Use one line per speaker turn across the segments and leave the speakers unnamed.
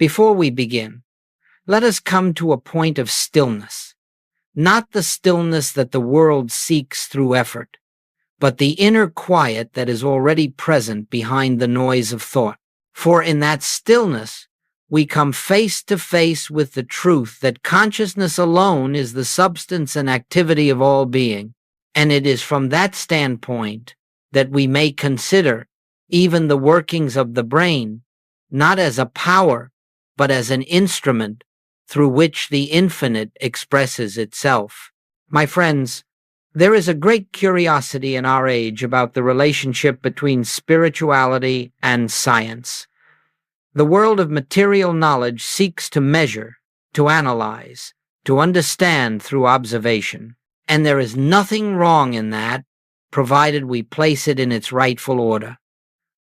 Before we begin, let us come to a point of stillness, not the stillness that the world seeks through effort, but the inner quiet that is already present behind the noise of thought. For in that stillness, we come face to face with the truth that consciousness alone is the substance and activity of all being, and it is from that standpoint that we may consider even the workings of the brain, not as a power, but as an instrument through which the infinite expresses itself. My friends, there is a great curiosity in our age about the relationship between spirituality and science. The world of material knowledge seeks to measure, to analyze, to understand through observation. And there is nothing wrong in that, provided we place it in its rightful order.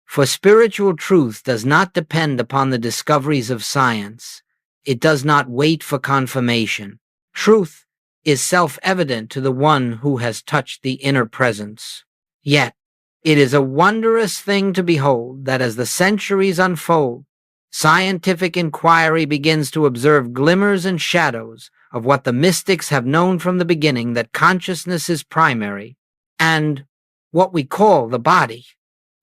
For spiritual truth does not depend upon the discoveries of science. It does not wait for confirmation. Truth is self-evident to the one who has touched the inner presence. Yet, it is a wondrous thing to behold that as the centuries unfold, scientific inquiry begins to observe glimmers and shadows of what the mystics have known from the beginning, that consciousness is primary, and what we call the body,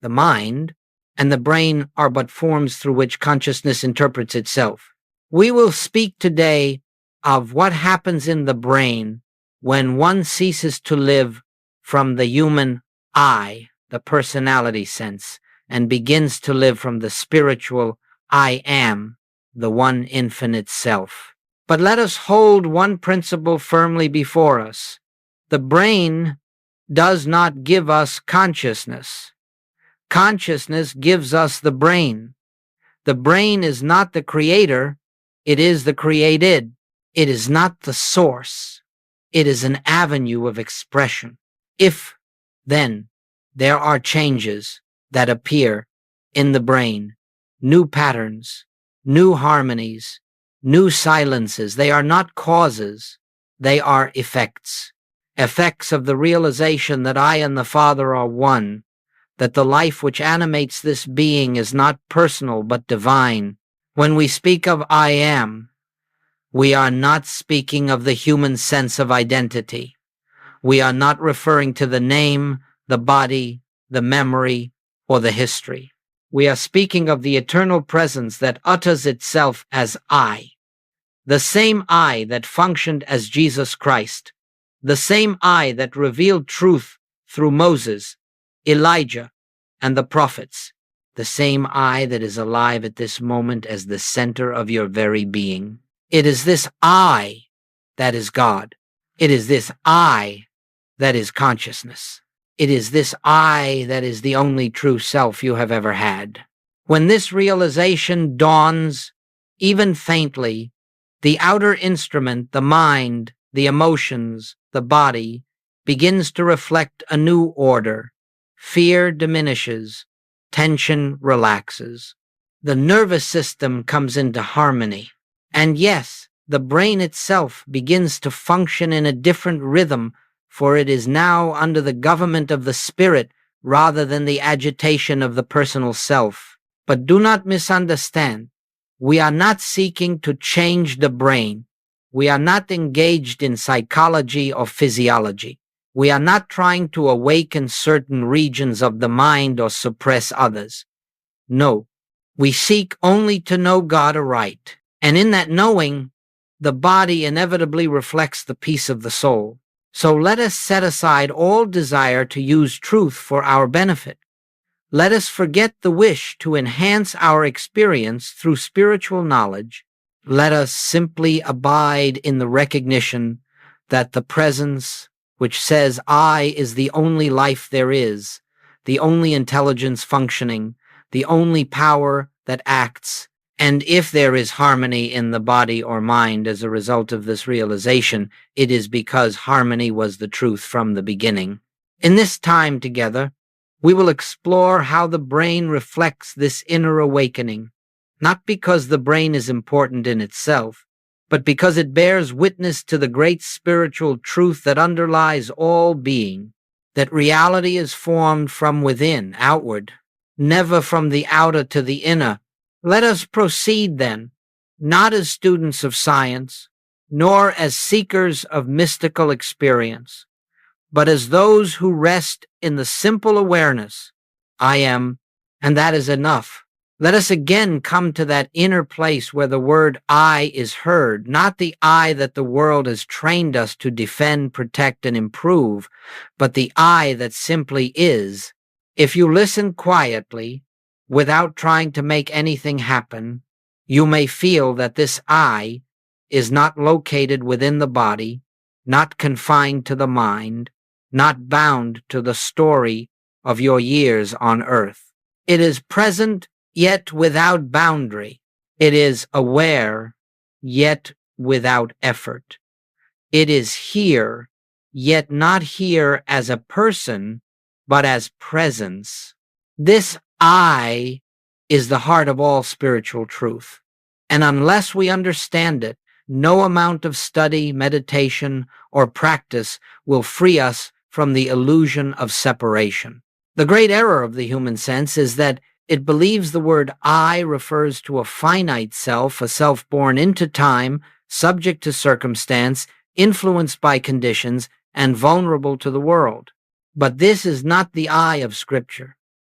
the mind, and the brain are but forms through which consciousness interprets itself. We will speak today of what happens in the brain when one ceases to live from the human I, the personality sense, and begins to live from the spiritual I am, the one infinite self. But let us hold one principle firmly before us. The brain does not give us consciousness. Consciousness gives us the brain. The brain is not the creator, it is the created. It is not the source. It is an avenue of expression. If, then, there are changes that appear in the brain, new patterns, new harmonies, new silences, they are not causes, they are effects. Effects of the realization that I and the Father are one, that the life which animates this being is not personal but divine. When we speak of I am, we are not speaking of the human sense of identity. We are not referring to the name, the body, the memory, or the history. We are speaking of the eternal presence that utters itself as I, the same I that functioned as Jesus Christ, the same I that revealed truth through Moses, Elijah, and the prophets, the same I that is alive at this moment as the center of your very being. It is this I that is God. It is this I that is consciousness. It is this I that is the only true self you have ever had. When this realization dawns, even faintly, the outer instrument, the mind, the emotions, the body, begins to reflect a new order. Fear diminishes, tension relaxes. The nervous system comes into harmony. And yes, the brain itself begins to function in a different rhythm, for it is now under the government of the spirit rather than the agitation of the personal self. But do not misunderstand. We are not seeking to change the brain. We are not engaged in psychology or physiology. We are not trying to awaken certain regions of the mind or suppress others. No, we seek only to know God aright. And in that knowing, the body inevitably reflects the peace of the soul. So let us set aside all desire to use truth for our benefit. Let us forget the wish to enhance our experience through spiritual knowledge. Let us simply abide in the recognition that the presence, which says I is the only life there is, the only intelligence functioning, the only power that acts, and if there is harmony in the body or mind as a result of this realization, it is because harmony was the truth from the beginning. In this time together, we will explore how the brain reflects this inner awakening, not because the brain is important in itself, but because it bears witness to the great spiritual truth that underlies all being, that reality is formed from within, outward, never from the outer to the inner, Let us proceed then, not as students of science, nor as seekers of mystical experience, but as those who rest in the simple awareness, I am, and that is enough. Let us again come to that inner place where the word I is heard, not the I that the world has trained us to defend, protect, and improve, but the I that simply is. If you listen quietly, without trying to make anything happen, you may feel that this I is not located within the body, not confined to the mind, not bound to the story of your years on earth. It is present, yet without boundary. It is aware, yet without effort. It is here, yet not here as a person, but as presence. This I is the heart of all spiritual truth. And unless we understand it, no amount of study, meditation, or practice will free us from the illusion of separation. The great error of the human sense is that it believes the word I refers to a finite self, a self born into time, subject to circumstance, influenced by conditions, and vulnerable to the world. But this is not the I of Scripture.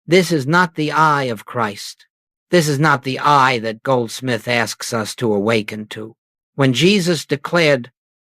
This is not the I of Christ. This is not the I that Goldsmit asks us to awaken to. When Jesus declared,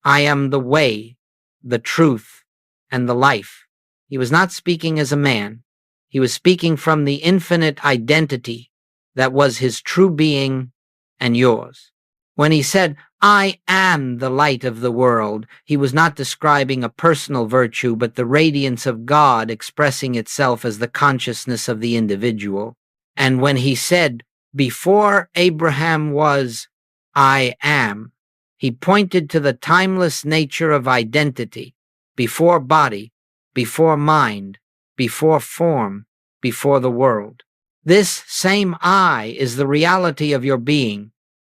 I am the way, the truth, and the life, he was not speaking as a man. He was speaking from the infinite identity that was his true being and yours. When he said, I am the light of the world, he was not describing a personal virtue, but the radiance of God expressing itself as the consciousness of the individual. And when he said, before Abraham was, I am, he pointed to the timeless nature of identity, before body, before mind, before form, before the world. This same I is the reality of your being.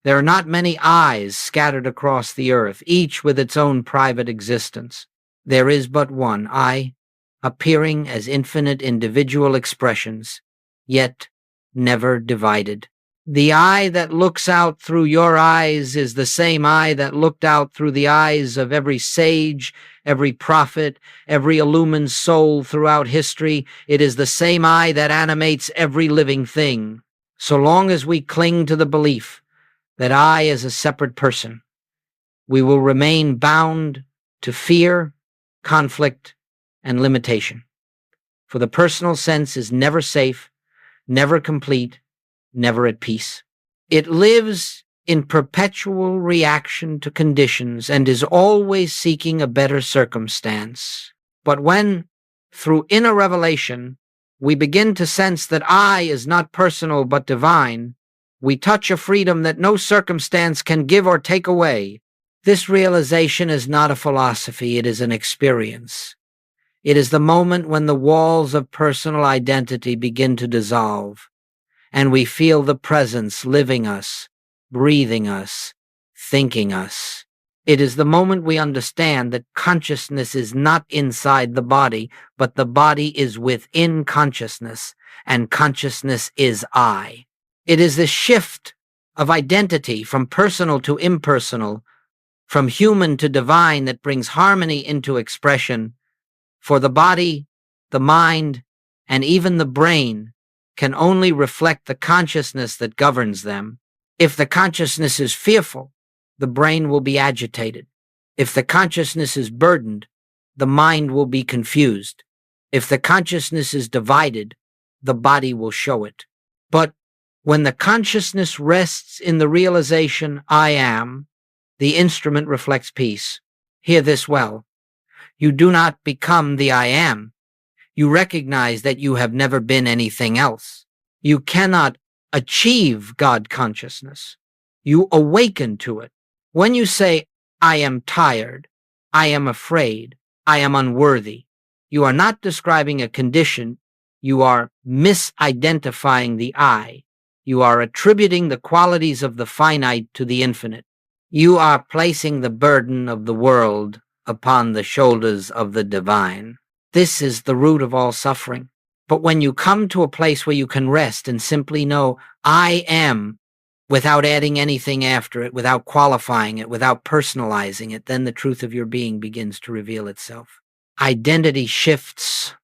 There are not many I's scattered across the earth, each with its own private existence. There is but one I, appearing as infinite individual expressions, yet never divided. The I that looks out through your eyes is the same I that looked out through the eyes of every sage, every prophet, every illumined soul throughout history. It is the same I that animates every living thing. So long as we cling to the belief that I is a separate person, we will remain bound to fear, conflict, and limitation. For the personal sense is never safe, never complete, never at peace. It lives in perpetual reaction to conditions and is always seeking a better circumstance. But when, through inner revelation, we begin to sense that I is not personal but divine, we touch a freedom that no circumstance can give or take away. This realization is not a philosophy, it is an experience. It is the moment when the walls of personal identity begin to dissolve, and we feel the presence living us, breathing us, thinking us. It is the moment we understand that consciousness is not inside the body, but the body is within consciousness, and consciousness is I. It is the shift of identity from personal to impersonal, from human to divine that brings harmony into expression. For the body, the mind, and even the brain can only reflect the consciousness that governs them. If the consciousness is fearful, the brain will be agitated. If the consciousness is burdened, the mind will be confused. If the consciousness is divided, the body will show it. But when the consciousness rests in the realization, I am, the instrument reflects peace. Hear this well. You do not become the I am. You recognize that you have never been anything else. You cannot achieve God consciousness. You awaken to it. When you say, I am tired, I am afraid, I am unworthy, you are not describing a condition. You are misidentifying the I. You are attributing the qualities of the finite to the infinite. You are placing the burden of the world upon the shoulders of the divine. This is the root of all suffering. But when you come to a place where you can rest and simply know, I am, without adding anything after it, without qualifying it, without personalizing it, then the truth of your being begins to reveal itself. Identity shifts,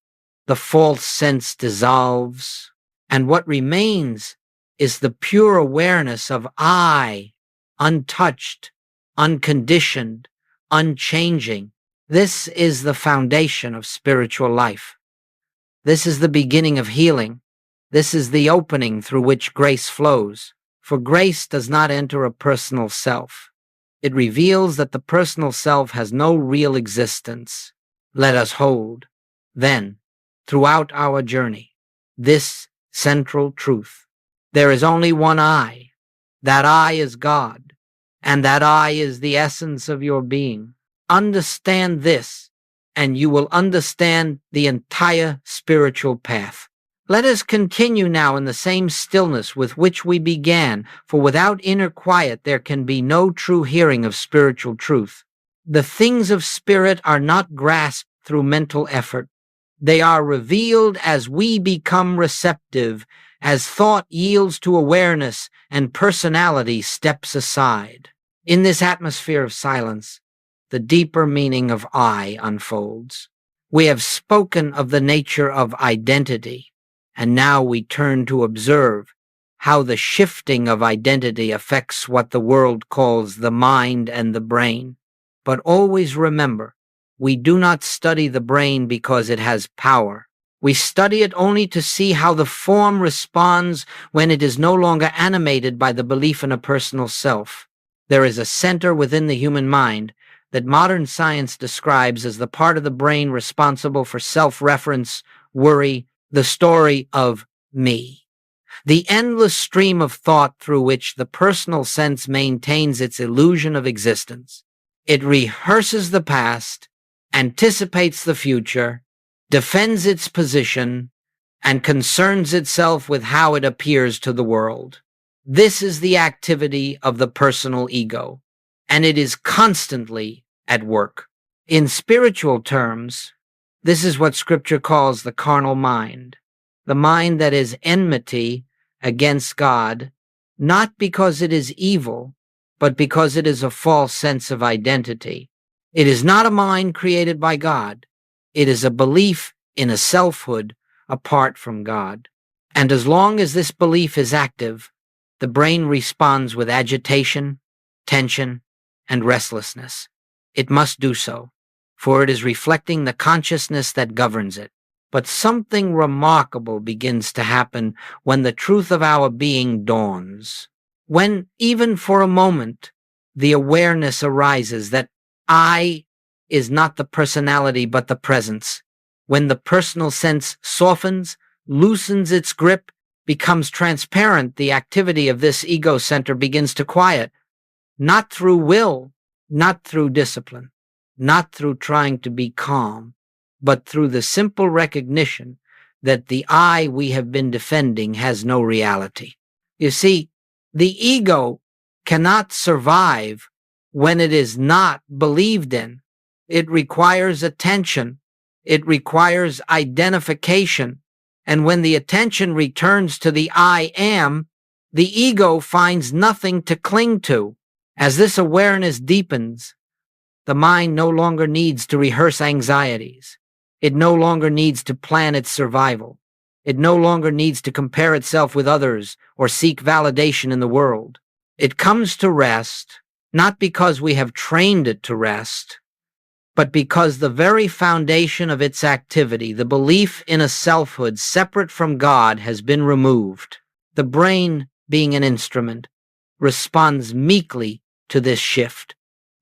the false sense dissolves, and what remains is the pure awareness of I, untouched, unconditioned, unchanging. This is the foundation of spiritual life. This is the beginning of healing. This is the opening through which grace flows. For grace does not enter a personal self. It reveals that the personal self has no real existence. Let us hold, then, throughout our journey, this central truth. There is only one I. That I is God, and that I is the essence of your being. Understand this, and you will understand the entire spiritual path. Let us continue now in the same stillness with which we began, for without inner quiet there can be no true hearing of spiritual truth. The things of spirit are not grasped through mental effort. They are revealed as we become receptive, as thought yields to awareness and personality steps aside. In this atmosphere of silence, the deeper meaning of I unfolds. We have spoken of the nature of identity, and now we turn to observe how the shifting of identity affects what the world calls the mind and the brain. But always remember, we do not study the brain because it has power. We study it only to see how the form responds when it is no longer animated by the belief in a personal self. There is a center within the human mind that modern science describes as the part of the brain responsible for self-reference, worry, the story of me. The endless stream of thought through which the personal sense maintains its illusion of existence. It rehearses the past, anticipates the future, defends its position, and concerns itself with how it appears to the world. This is the activity of the personal ego, and it is constantly at work. In spiritual terms, this is what Scripture calls the carnal mind, the mind that is enmity against God, not because it is evil, but because it is a false sense of identity. It is not a mind created by God. It is a belief in a selfhood apart from God. And as long as this belief is active, the brain responds with agitation, tension, and restlessness. It must do so, for it is reflecting the consciousness that governs it. But something remarkable begins to happen when the truth of our being dawns. When, even for a moment, the awareness arises that I is not the personality but the presence. When the personal sense softens, loosens its grip, becomes transparent, the activity of this ego center begins to quiet, not through will, not through discipline, not through trying to be calm, but through the simple recognition that the I we have been defending has no reality. You see, the ego cannot survive when it is not believed in. It requires attention. It requires identification. And when the attention returns to the I am, the ego finds nothing to cling to. As this awareness deepens, the mind no longer needs to rehearse anxieties. It no longer needs to plan its survival. It no longer needs to compare itself with others or seek validation in the world. It comes to rest, not because we have trained it to rest, but because the very foundation of its activity, the belief in a selfhood separate from God, has been removed. The brain, being an instrument, responds meekly to this shift.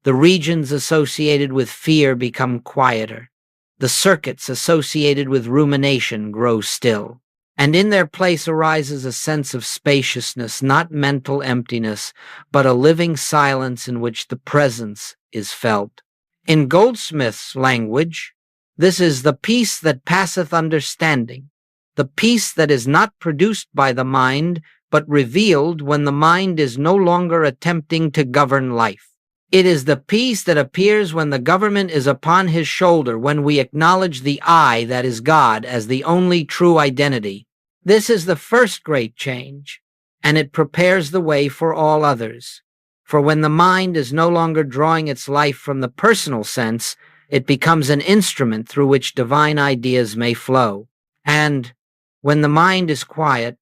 The regions associated with fear become quieter. The circuits associated with rumination grow still. And in their place arises a sense of spaciousness, not mental emptiness, but a living silence in which the presence is felt. In Goldsmith's language, this is the peace that passeth understanding, the peace that is not produced by the mind, but revealed when the mind is no longer attempting to govern life. It is the peace that appears when the government is upon his shoulder, when we acknowledge the I that is God as the only true identity. This is the first great change, and it prepares the way for all others. For when the mind is no longer drawing its life from the personal sense, it becomes an instrument through which divine ideas may flow. And when the mind is quiet,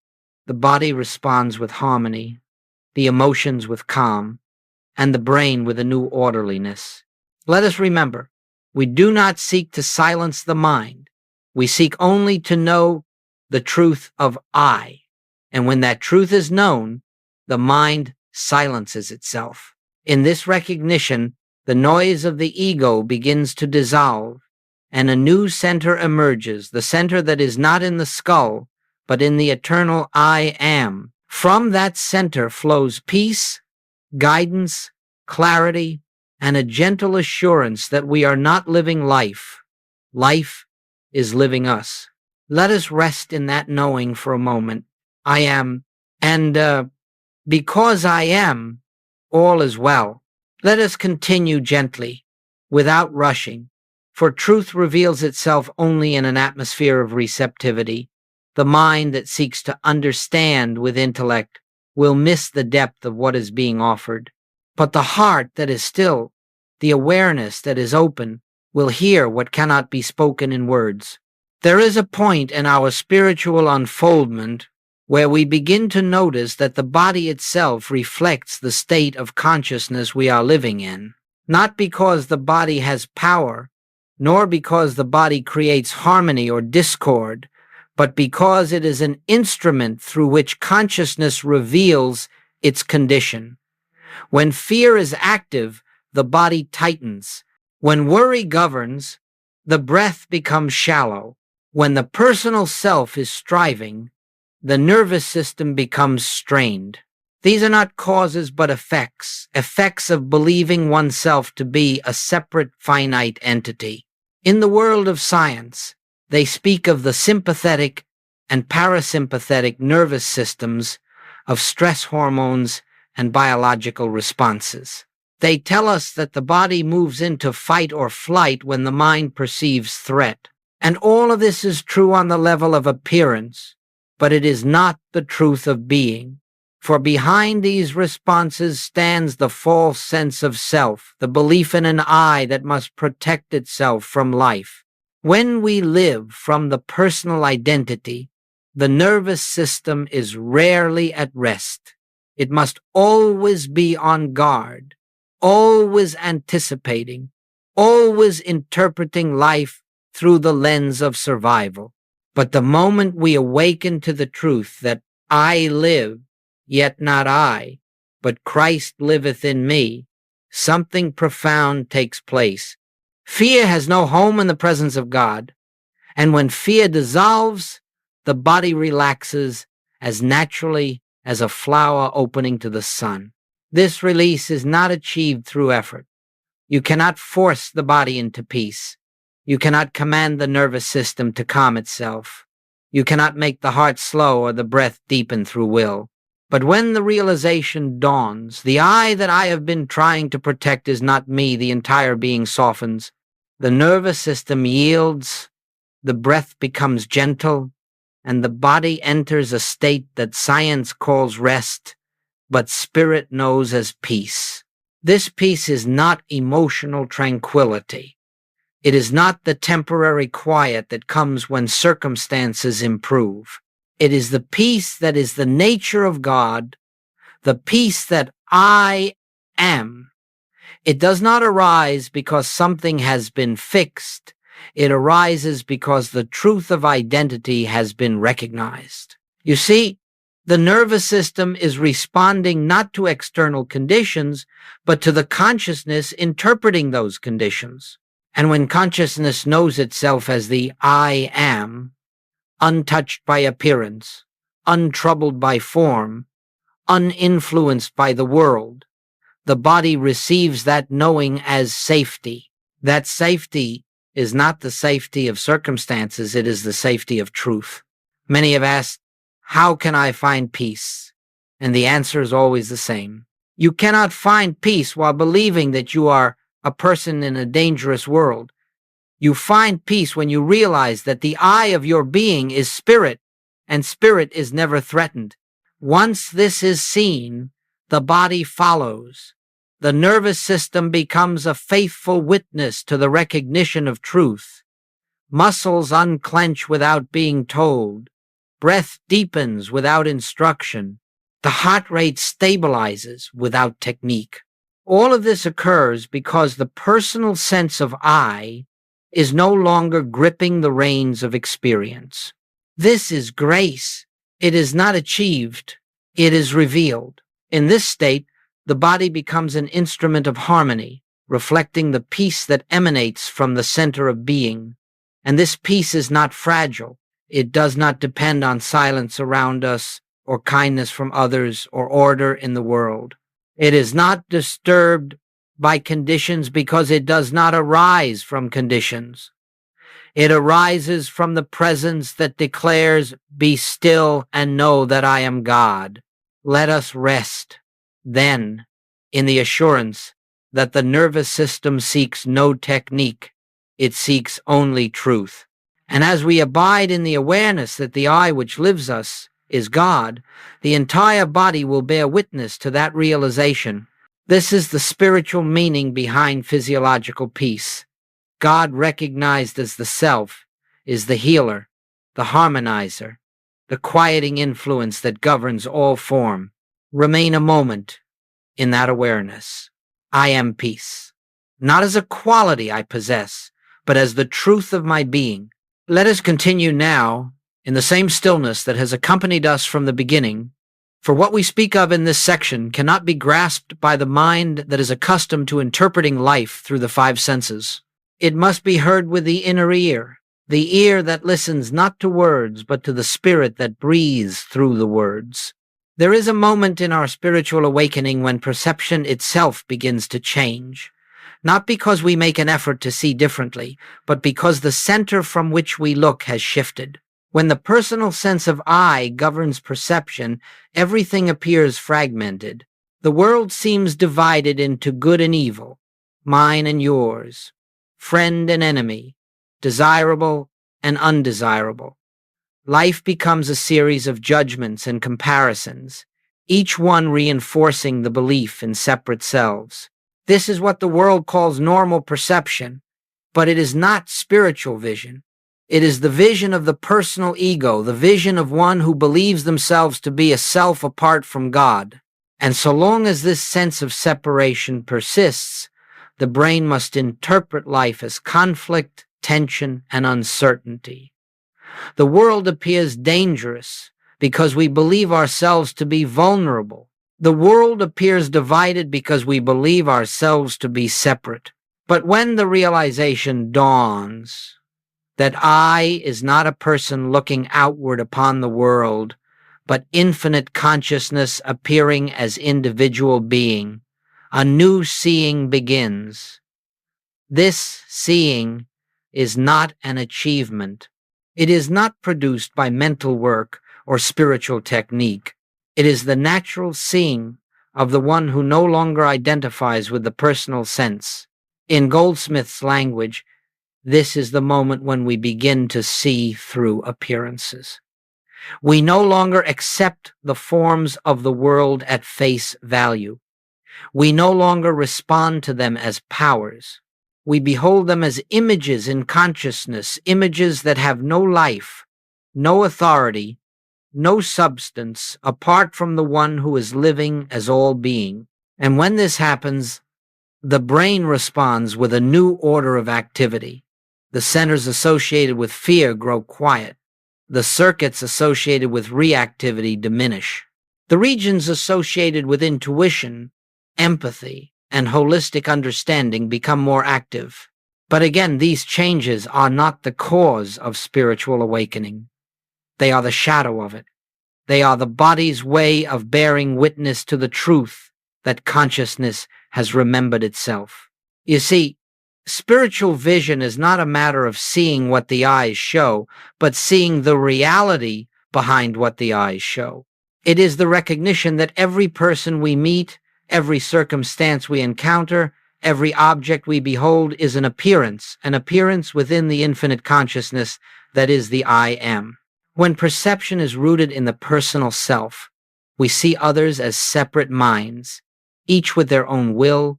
the body responds with harmony, the emotions with calm, and the brain with a new orderliness. Let us remember, we do not seek to silence the mind. We seek only to know the truth of I. And when that truth is known, the mind silences itself. In this recognition, the noise of the ego begins to dissolve, and a new center emerges, the center that is not in the skull, but in the eternal I am. From that center flows peace, guidance, clarity, and a gentle assurance that we are not living life. Life is living us. Let us rest in that knowing for a moment. I am, and because I am, all is well. Let us continue gently, without rushing, for truth reveals itself only in an atmosphere of receptivity. The mind that seeks to understand with intellect will miss the depth of what is being offered. But the heart that is still, the awareness that is open, will hear what cannot be spoken in words. There is a point in our spiritual unfoldment where we begin to notice that the body itself reflects the state of consciousness we are living in, not because the body has power, nor because the body creates harmony or discord, but because it is an instrument through which consciousness reveals its condition. When fear is active, the body tightens. When worry governs, the breath becomes shallow. When the personal self is striving, the nervous system becomes strained. These are not causes but effects of believing oneself to be a separate finite entity. In the world of science, they speak of the sympathetic and parasympathetic nervous systems, of stress hormones and biological responses. They tell us that the body moves into fight or flight when the mind perceives threat. And all of this is true on the level of appearance, but it is not the truth of being. For behind these responses stands the false sense of self, the belief in an I that must protect itself from life. When we live from the personal identity, the nervous system is rarely at rest. It must always be on guard, always anticipating, always interpreting life through the lens of survival. But the moment we awaken to the truth that I live, yet not I, but Christ liveth in me, something profound takes place. Fear has no home in the presence of God, and when fear dissolves, the body relaxes as naturally as a flower opening to the sun. This release is not achieved through effort. You cannot force the body into peace. You cannot command the nervous system to calm itself. You cannot make the heart slow or the breath deepen through will. But when the realization dawns, the I that I have been trying to protect is not me, the entire being softens. The nervous system yields, the breath becomes gentle, and the body enters a state that science calls rest, but spirit knows as peace. This peace is not emotional tranquility. It is not the temporary quiet that comes when circumstances improve. It is the peace that is the nature of God, the peace that I am. It does not arise because something has been fixed. It arises because the truth of identity has been recognized. You see, the nervous system is responding not to external conditions, but to the consciousness interpreting those conditions. And when consciousness knows itself as the I am, untouched by appearance, untroubled by form, uninfluenced by the world, the body receives that knowing as safety. That safety is not the safety of circumstances, it is the safety of truth. Many have asked, how can I find peace? And the answer is always the same. You cannot find peace while believing that you are a person in a dangerous world. You find peace when you realize that the I of your being is spirit, and spirit is never threatened. Once this is seen, the body follows. The nervous system becomes a faithful witness to the recognition of truth. Muscles unclench without being told. Breath deepens without instruction. The heart rate stabilizes without technique. All of this occurs because the personal sense of I is no longer gripping the reins of experience. This is grace. It is not achieved. It is revealed. In this state, the body becomes an instrument of harmony, reflecting the peace that emanates from the center of being. And this peace is not fragile. It does not depend on silence around us, or kindness from others, or order in the world. It is not disturbed by conditions because it does not arise from conditions. It arises from the presence that declares, "Be still and know that I am God." Let us rest, then, in the assurance that the nervous system seeks no technique. It seeks only truth. And as we abide in the awareness that the I which lives us is God, the entire body will bear witness to that realization. This is the spiritual meaning behind physiological peace. God, recognized as the self, is the healer, the harmonizer, the quieting influence that governs all form. Remain a moment in that awareness. I am peace, not as a quality I possess, but as the truth of my being. Let us continue now in the same stillness that has accompanied us from the beginning, for what we speak of in this section cannot be grasped by the mind that is accustomed to interpreting life through the five senses. It must be heard with the inner ear, the ear that listens not to words but to the spirit that breathes through the words. There is a moment in our spiritual awakening when perception itself begins to change, not because we make an effort to see differently, but because the center from which we look has shifted. When the personal sense of I governs perception, everything appears fragmented. The world seems divided into good and evil, mine and yours, friend and enemy, desirable and undesirable. Life becomes a series of judgments and comparisons, each one reinforcing the belief in separate selves. This is what the world calls normal perception, but it is not spiritual vision. It is the vision of the personal ego, the vision of one who believes themselves to be a self apart from God. And so long as this sense of separation persists, the brain must interpret life as conflict, tension, and uncertainty. The world appears dangerous because we believe ourselves to be vulnerable. The world appears divided because we believe ourselves to be separate. But when the realization dawns that I is not a person looking outward upon the world, but infinite consciousness appearing as individual being, a new seeing begins. This seeing is not an achievement. It is not produced by mental work or spiritual technique. It is the natural seeing of the one who no longer identifies with the personal sense. In Goldsmith's language, this is the moment when we begin to see through appearances. We no longer accept the forms of the world at face value. We no longer respond to them as powers. We behold them as images in consciousness, images that have no life, no authority, no substance, apart from the one who is living as all being. And when this happens, the brain responds with a new order of activity. The centers associated with fear grow quiet. The circuits associated with reactivity diminish. The regions associated with intuition, empathy, and holistic understanding become more active. But again, these changes are not the cause of spiritual awakening. They are the shadow of it. They are the body's way of bearing witness to the truth that consciousness has remembered itself. You see, spiritual vision is not a matter of seeing what the eyes show, but seeing the reality behind what the eyes show. It is the recognition that every person we meet, Every circumstance we encounter, every object we behold is an appearance within the infinite consciousness that is the I am. When perception is rooted in the personal self, we see others as separate minds, each with their own will,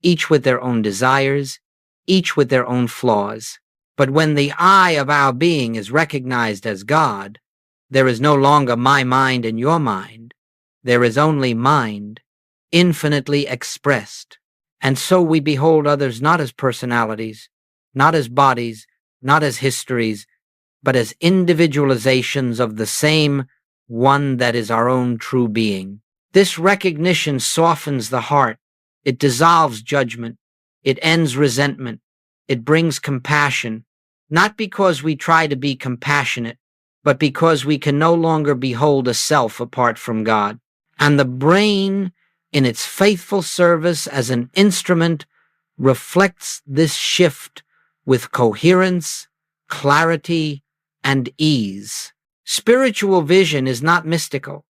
each with their own desires, each with their own flaws. But when the I of our being is recognized as God, there is no longer my mind and your mind. There is only mind, infinitely expressed. And so we behold others not as personalities, not as bodies, not as histories, but as individualizations of the same one that is our own true being. This recognition softens the heart. It dissolves judgment. It ends resentment. It brings compassion, not because we try to be compassionate, but because we can no longer behold a self apart from God. And the brain, in its faithful service as an instrument, reflects this shift with coherence, clarity, and ease. Spiritual vision is not mystical.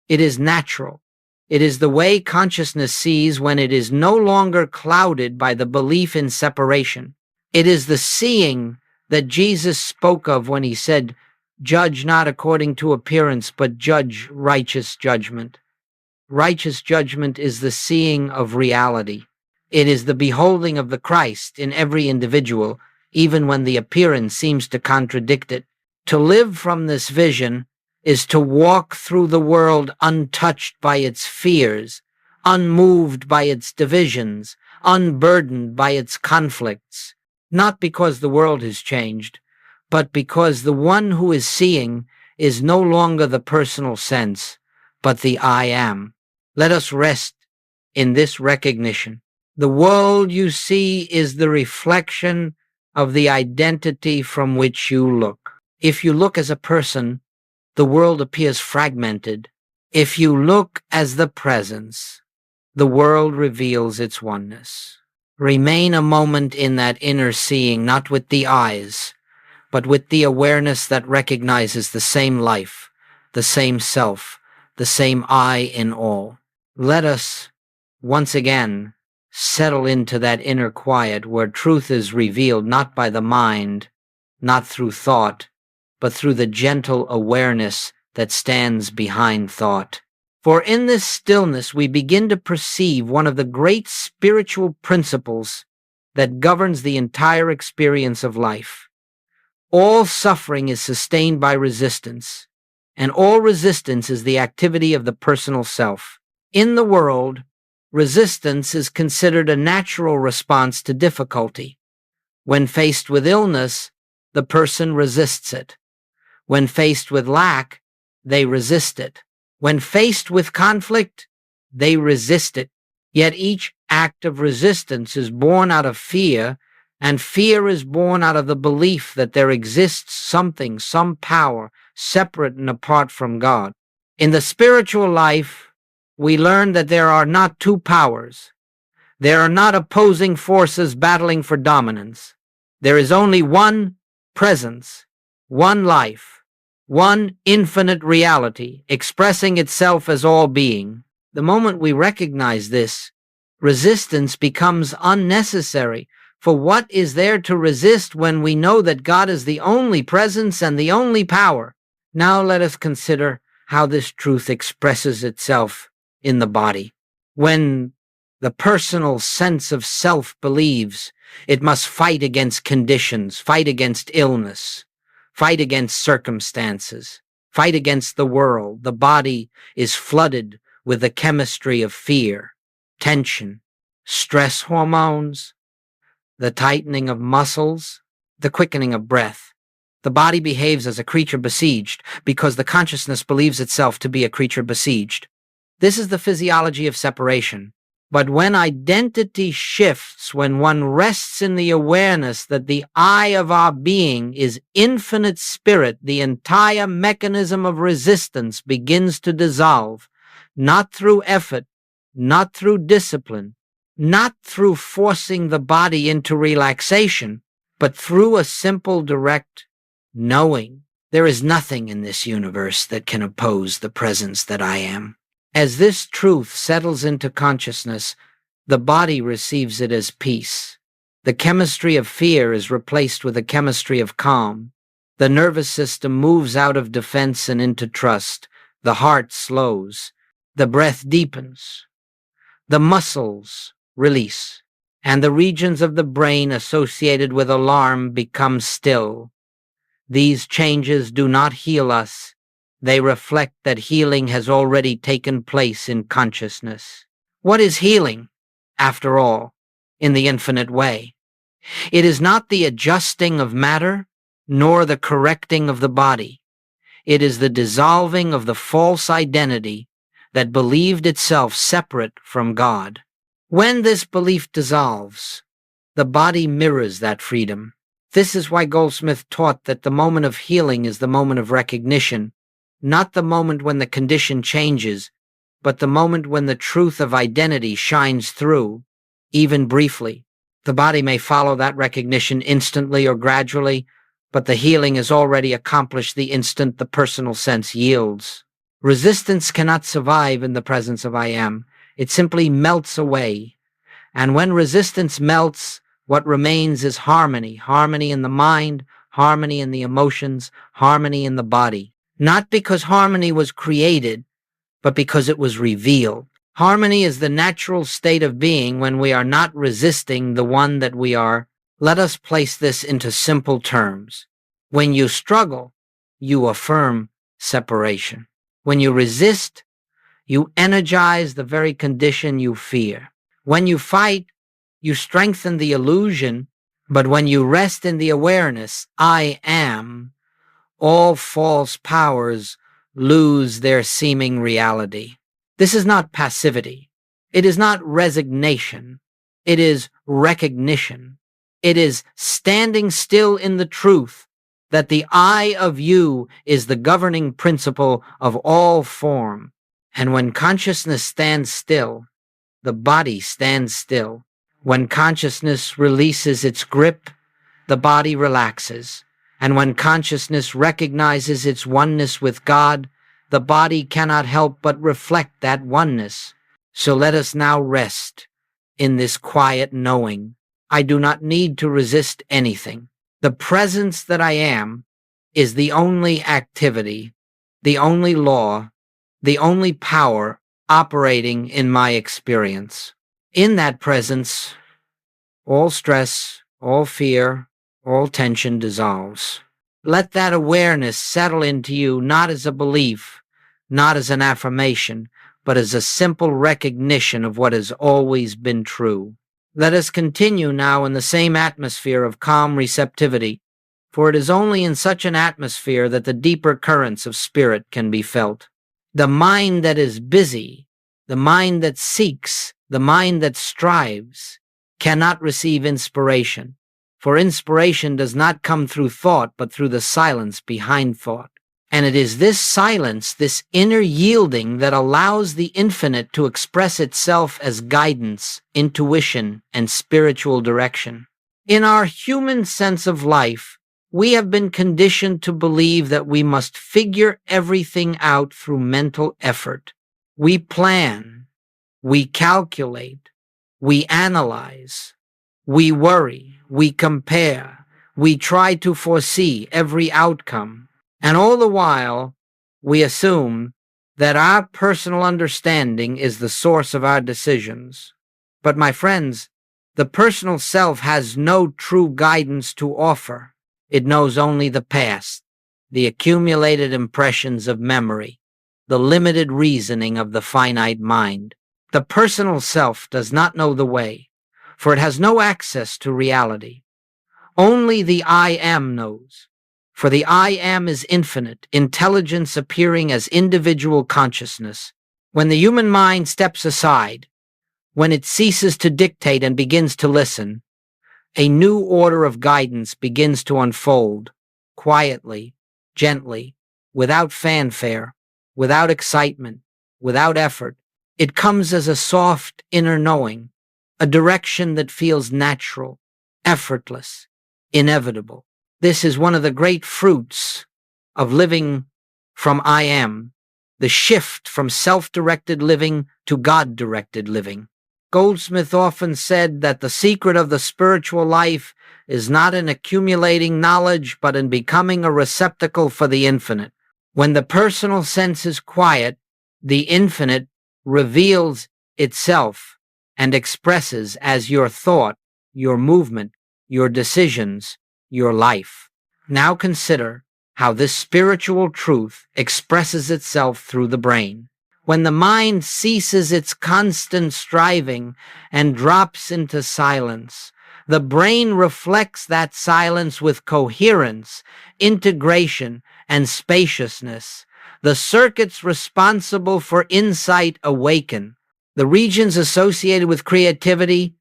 It is natural. It is the way consciousness sees when it is no longer clouded by the belief in separation. It is the seeing that Jesus spoke of when he said, "Judge not according to appearance, but judge righteous judgment." Righteous judgment is the seeing of reality. It is the beholding of the Christ in every individual, even when the appearance seems to contradict it. To live from this vision is to walk through the world untouched by its fears, unmoved by its divisions, unburdened by its conflicts, not because the world has changed, but because the one who is seeing is no longer the personal sense, but the I am. Let us rest in this recognition. The world you see is the reflection of the identity from which you look. If you look as a person, the world appears fragmented. If you look as the presence, the world reveals its oneness. Remain a moment in that inner seeing, not with the eyes, but with the awareness that recognizes the same life, the same self, the same I in all. Let us, once again, settle into that inner quiet where truth is revealed not by the mind, not through thought, but through the gentle awareness that stands behind thought. For in this stillness we begin to perceive one of the great spiritual principles that governs the entire experience of life. All suffering is sustained by resistance, and all resistance is the activity of the personal self. In the world, resistance is considered a natural response to difficulty. When faced with illness, the person resists it. When faced with lack, they resist it. When faced with conflict, they resist it. Yet each act of resistance is born out of fear, and fear is born out of the belief that there exists something, some power, separate and apart from God. In the spiritual life, we learn that there are not two powers. There are not opposing forces battling for dominance. There is only one presence, one life, one infinite reality expressing itself as all being. The moment we recognize this, resistance becomes unnecessary. For what is there to resist when we know that God is the only presence and the only power? Now let us consider how this truth expresses itself in the body. When the personal sense of self believes it must fight against conditions, fight against illness, fight against circumstances, fight against the world, the body is flooded with the chemistry of fear, tension, stress hormones, the tightening of muscles, the quickening of breath. The body behaves as a creature besieged because the consciousness believes itself to be a creature besieged. This is the physiology of separation. But when identity shifts, when one rests in the awareness that the I of our being is infinite spirit, the entire mechanism of resistance begins to dissolve, not through effort, not through discipline, not through forcing the body into relaxation, but through a simple, direct knowing. There is nothing in this universe that can oppose the presence that I am. As this truth settles into consciousness, the body receives it as peace. The chemistry of fear is replaced with a chemistry of calm. The nervous system moves out of defense and into trust. The heart slows. The breath deepens. The muscles release. And the regions of the brain associated with alarm become still. These changes do not heal us. They reflect that healing has already taken place in consciousness. What is healing, after all, in the infinite way? It is not the adjusting of matter, nor the correcting of the body. It is the dissolving of the false identity that believed itself separate from God. When this belief dissolves, the body mirrors that freedom. This is why Goldsmit taught that the moment of healing is the moment of recognition, not the moment when the condition changes, but the moment when the truth of identity shines through, even briefly. The body may follow that recognition instantly or gradually, but the healing is already accomplished the instant the personal sense yields. Resistance cannot survive in the presence of I am. It simply melts away. And when resistance melts, what remains is harmony. Harmony in the mind, harmony in the emotions, harmony in the body. Not because harmony was created, but because it was revealed. Harmony is the natural state of being when we are not resisting the one that we are. Let us place this into simple terms. When you struggle, you affirm separation. When you resist, you energize the very condition you fear. When you fight, you strengthen the illusion, but when you rest in the awareness, I am, all false powers lose their seeming reality. This is not passivity. It is not resignation. It is recognition. It is standing still in the truth that the I of you is the governing principle of all form. And when consciousness stands still, the body stands still. When consciousness releases its grip, the body relaxes. And when consciousness recognizes its oneness with God, the body cannot help but reflect that oneness. So let us now rest in this quiet knowing. I do not need to resist anything. The presence that I am is the only activity, the only law, the only power operating in my experience. In that presence, all stress, all fear, all tension dissolves. Let that awareness settle into you not as a belief, not as an affirmation, but as a simple recognition of what has always been true. Let us continue now in the same atmosphere of calm receptivity, for it is only in such an atmosphere that the deeper currents of spirit can be felt. The mind that is busy, the mind that seeks, the mind that strives, cannot receive inspiration, for inspiration does not come through thought, but through the silence behind thought. And it is this silence, this inner yielding, that allows the infinite to express itself as guidance, intuition, and spiritual direction. In our human sense of life, we have been conditioned to believe that we must figure everything out through mental effort. We plan, we calculate, we analyze, we worry, we compare, we try to foresee every outcome. And all the while, we assume that our personal understanding is the source of our decisions. But my friends, the personal self has no true guidance to offer. It knows only the past, the accumulated impressions of memory, the limited reasoning of the finite mind. The personal self does not know the way, for it has no access to reality. Only the I am knows. For the I am is infinite, intelligence appearing as individual consciousness. When the human mind steps aside, when it ceases to dictate and begins to listen, a new order of guidance begins to unfold, quietly, gently, without fanfare, without excitement, without effort. It comes as a soft inner knowing, a direction that feels natural, effortless, inevitable. This is one of the great fruits of living from I am, the shift from self-directed living to God-directed living. Goldsmith often said that the secret of the spiritual life is not in accumulating knowledge, but in becoming a receptacle for the infinite. When the personal sense is quiet, the infinite reveals itself and expresses as your thought, your movement, your decisions, your life. Now consider how this spiritual truth expresses itself through the brain. When the mind ceases its constant striving and drops into silence, the brain reflects that silence with coherence, integration, and spaciousness. The circuits responsible for insight awaken. The regions associated with creativity,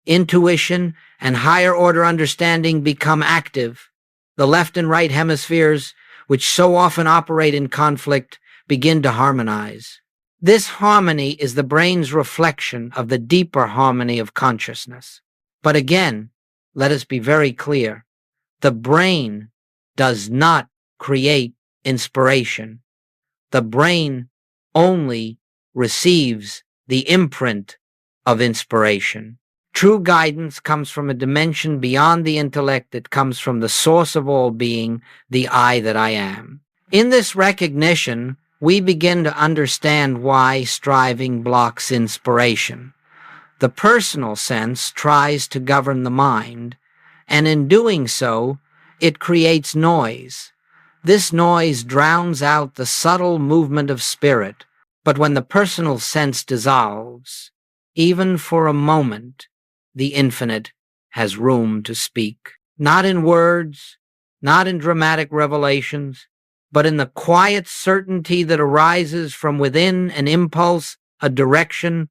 intuition, and higher order understanding become active. The left and right hemispheres, which so often operate in conflict, begin to harmonize. This harmony is the brain's reflection of the deeper harmony of consciousness. But again, let us be very clear. The brain does not create inspiration. The brain only receives the imprint of inspiration. True guidance comes from a dimension beyond the intellect. It comes from the source of all being, the I that I am. In this recognition, we begin to understand why striving blocks inspiration. The personal sense tries to govern the mind, and in doing so, it creates noise. This noise drowns out the subtle movement of spirit, but when the personal sense dissolves, even for a moment, the infinite has room to speak. Not in words, not in dramatic revelations, but in the quiet certainty that arises from within an impulse, a direction,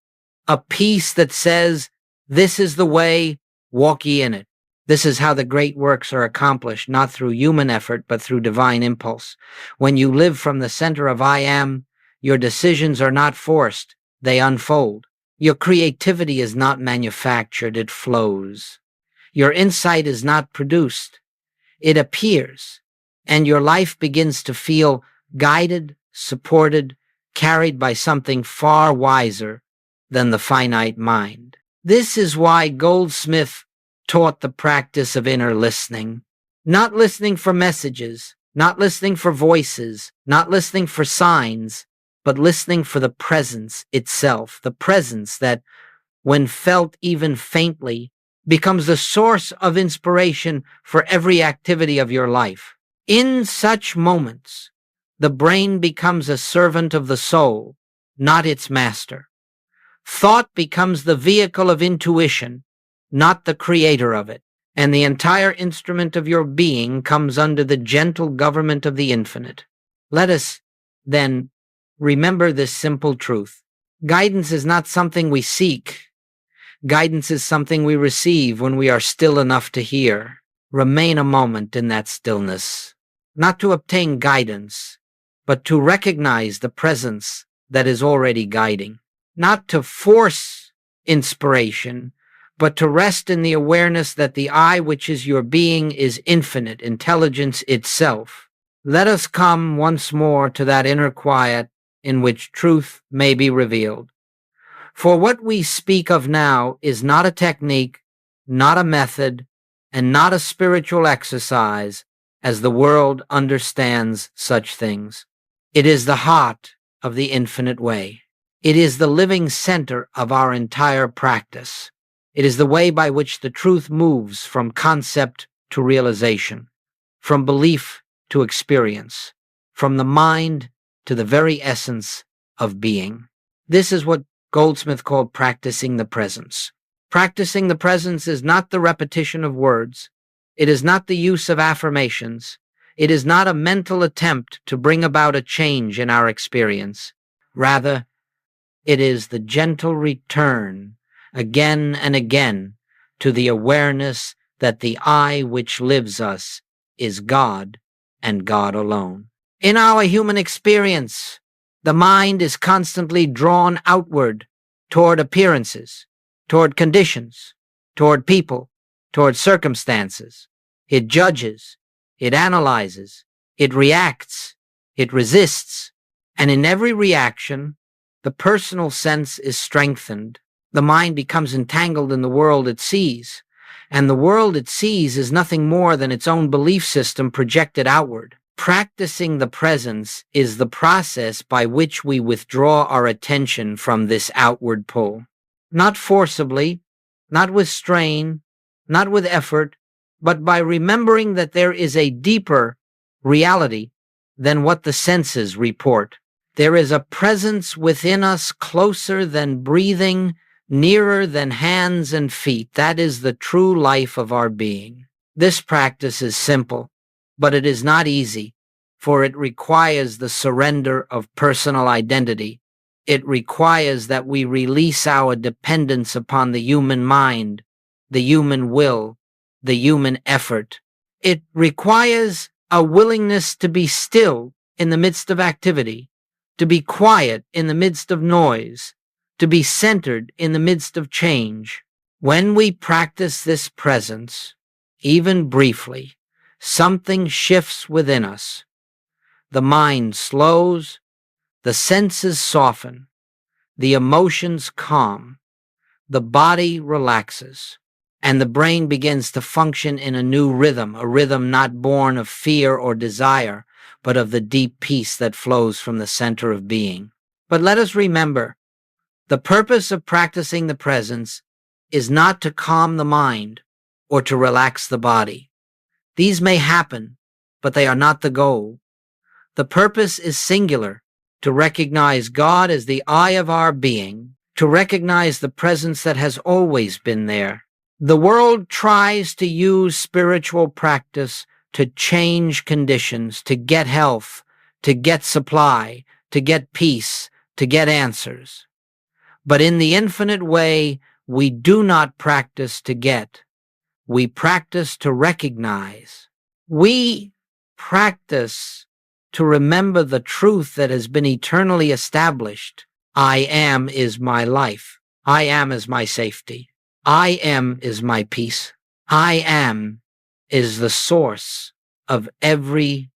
a peace that says, "This is the way, walk ye in it." This is how the great works are accomplished, not through human effort, but through divine impulse. When you live from the center of I am, your decisions are not forced, they unfold. Your creativity is not manufactured, it flows. Your insight is not produced, it appears, and your life begins to feel guided, supported, carried by something far wiser than the finite mind. This is why Goldsmith taught the practice of inner listening. Not listening for messages, not listening for voices, not listening for signs, but listening for the presence itself, the presence that, when felt even faintly, becomes the source of inspiration for every activity of your life. In such moments, the brain becomes a servant of the soul, not its master. Thought becomes the vehicle of intuition, not the creator of it, and the entire instrument of your being comes under the gentle government of the infinite. Let us, then, remember this simple truth. Guidance is not something we seek. Guidance is something we receive when we are still enough to hear. Remain a moment in that stillness, not to obtain guidance, but to recognize the presence that is already guiding. Not to force inspiration, but to rest in the awareness that the I, which is your being, is infinite intelligence itself. Let us come once more to that inner quiet in which truth may be revealed. For what we speak of now is not a technique, not a method, and not a spiritual exercise as the world understands such things. It is the heart of the infinite way. It is the living center of our entire practice. It is the way by which the truth moves from concept to realization, from belief to experience, from the mind to the very essence of being. This is what Goldsmith called practicing the presence. Practicing the presence is not the repetition of words. It is not the use of affirmations. It is not a mental attempt to bring about a change in our experience. Rather, it is the gentle return again and again to the awareness that the I which lives us is God and God alone. In our human experience, the mind is constantly drawn outward toward appearances, toward conditions, toward people, toward circumstances. It judges, it analyzes, it reacts, it resists, And in every reaction, the personal sense is strengthened. The mind becomes entangled in the world it sees, and the world it sees is nothing more than its own belief system projected outward. Practicing the presence is the process by which we withdraw our attention from this outward pull. Not forcibly, not with strain, not with effort, but by remembering that there is a deeper reality than what the senses report. There is a presence within us closer than breathing, nearer than hands and feet. That is the true life of our being. This practice is simple, but it is not easy, for it requires the surrender of personal identity. It requires that we release our dependence upon the human mind, the human will, the human effort. It requires a willingness to be still in the midst of activity, to be quiet in the midst of noise, to be centered in the midst of change. When we practice this presence, even briefly, something shifts within us. The mind slows, the senses soften, the emotions calm, the body relaxes, and the brain begins to function in a new rhythm, a rhythm not born of fear or desire, but of the deep peace that flows from the center of being. But let us remember, the purpose of practicing the presence is not to calm the mind or to relax the body. These may happen, but they are not the goal. The purpose is singular, to recognize God as the eye of our being, to recognize the presence that has always been there. The world tries to use spiritual practice to change conditions, to get health, to get supply, to get peace, to get answers. But in the infinite way, we do not practice to get. We practice to recognize. We practice to remember the truth that has been eternally established. I am is my life. I am is my safety. I am is my peace. I am is the source of every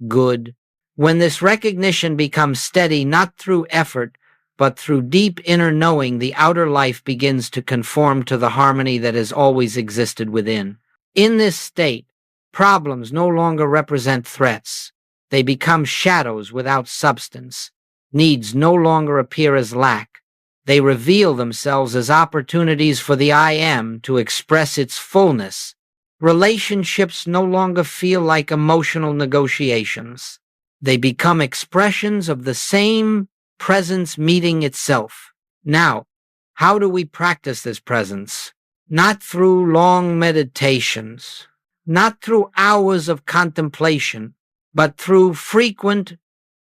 good. When this recognition becomes steady, not through effort, but through deep inner knowing, the outer life begins to conform to the harmony that has always existed within. In this state, problems no longer represent threats. They become shadows without substance. Needs no longer appear as lack. They reveal themselves as opportunities for the I am to express its fullness. Relationships no longer feel like emotional negotiations. They become expressions of the same presence meeting itself. Now, how do we practice this presence? Not through long meditations, not through hours of contemplation, but through frequent,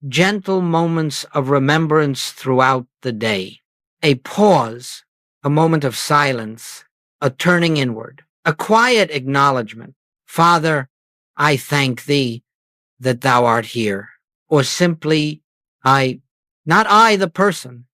gentle moments of remembrance throughout the day. A pause, a moment of silence, a turning inward, a quiet acknowledgement. Father, I thank thee that thou art here. Or simply, not I the person,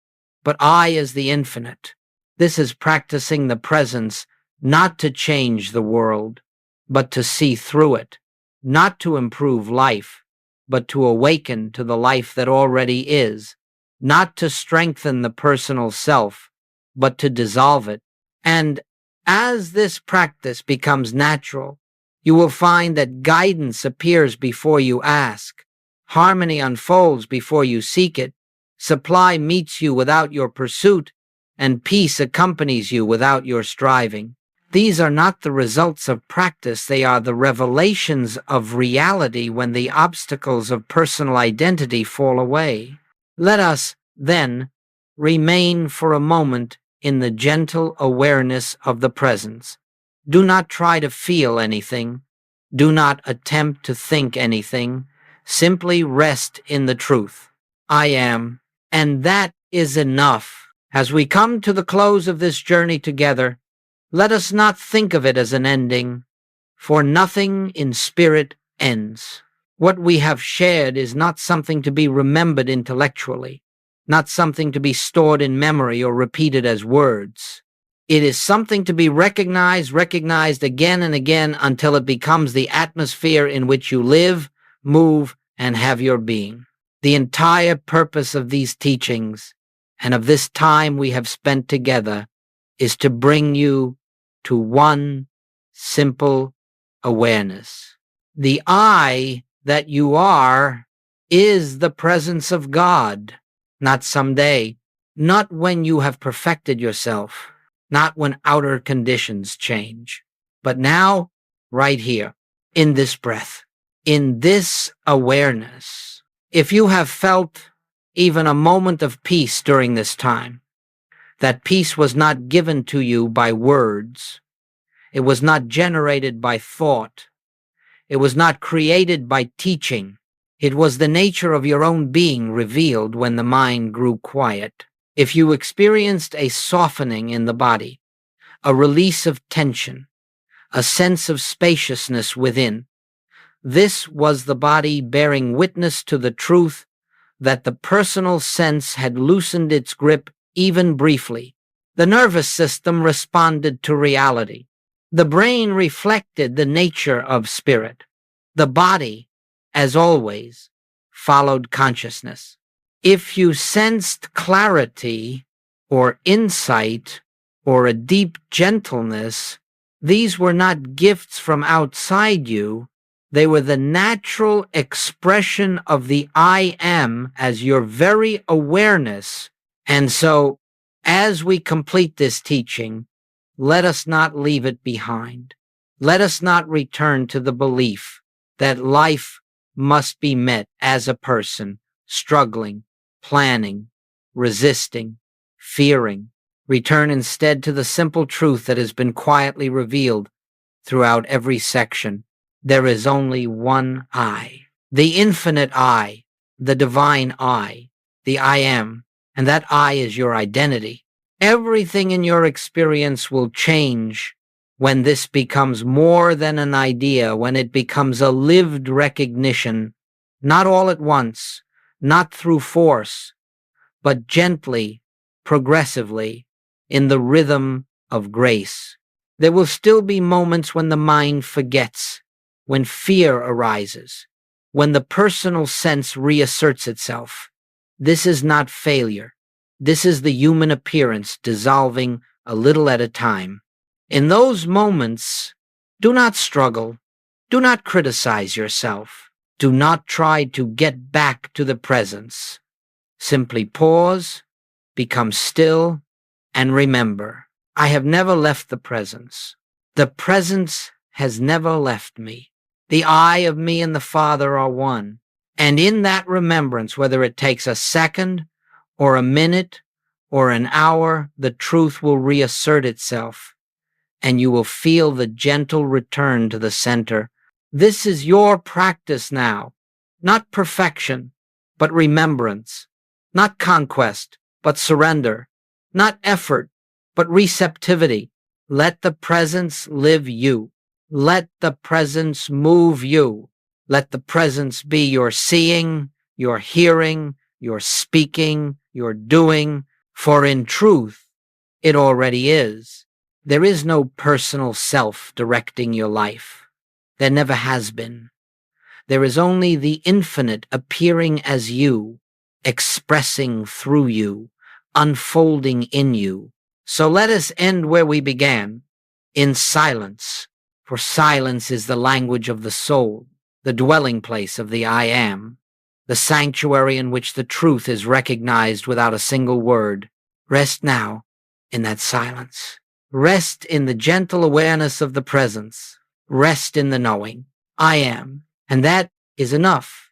but I as the infinite. This is practicing the presence not to change the world, but to see through it, not to improve life, but to awaken to the life that already is, not to strengthen the personal self, but to dissolve it. And as this practice becomes natural, you will find that guidance appears before you ask, harmony unfolds before you seek it, supply meets you without your pursuit, and peace accompanies you without your striving. These are not the results of practice, they are the revelations of reality when the obstacles of personal identity fall away. Let us, then, remain for a moment in the gentle awareness of the presence. Do not try to feel anything. Do not attempt to think anything. Simply rest in the truth. I am, and that is enough. As we come to the close of this journey together, let us not think of it as an ending, for nothing in spirit ends. What we have shared is not something to be remembered intellectually, not something to be stored in memory or repeated as words. It is something to be recognized again and again until it becomes the atmosphere in which you live, move, and have your being. The entire purpose of these teachings and of this time we have spent together is to bring you to one simple awareness. The I that you are is the presence of God, not someday, not when you have perfected yourself, not when outer conditions change, but now, right here, in this breath, in this awareness. If you have felt even a moment of peace during this time, that peace was not given to you by words. It was not generated by thought. It was not created by teaching. It was the nature of your own being revealed when the mind grew quiet. If you experienced a softening in the body, a release of tension, a sense of spaciousness within, this was the body bearing witness to the truth that the personal sense had loosened its grip even briefly. The nervous system responded to reality. The brain reflected the nature of spirit. The body, as always, followed consciousness. If you sensed clarity or insight or a deep gentleness, these were not gifts from outside you. They were the natural expression of the I am as your very awareness. And so, as we complete this teaching, let us not leave it behind. Let us not return to the belief that life must be met as a person, struggling, planning, resisting, fearing. Return instead to the simple truth that has been quietly revealed throughout every section. There is only one I, the infinite I, the divine I, the I am, and that I is your identity. Everything in your experience will change when this becomes more than an idea, when it becomes a lived recognition, not all at once, not through force, but gently, progressively, in the rhythm of grace. There will still be moments when the mind forgets, when fear arises, when the personal sense reasserts itself. This is not failure. This is the human appearance dissolving a little at a time. In those moments, do not struggle. Do not criticize yourself. Do not try to get back to the presence. Simply pause, become still, and remember, I have never left the presence. The presence has never left me. The I of me and the Father are one. And in that remembrance, whether it takes a second or a minute or an hour, the truth will reassert itself, and you will feel the gentle return to the center. This is your practice now, not perfection, but remembrance, not conquest, but surrender, not effort, but receptivity. Let the presence live you. Let the presence move you. Let the presence be your seeing, your hearing, your speaking, your doing, for in truth, it already is. There is no personal self directing your life. There never has been. There is only the infinite appearing as you, expressing through you, unfolding in you. So let us end where we began, in silence, for silence is the language of the soul, the dwelling place of the I am, the sanctuary in which the truth is recognized without a single word. Rest now in that silence. Rest in the gentle awareness of the presence. Rest in the knowing, I am, and that is enough.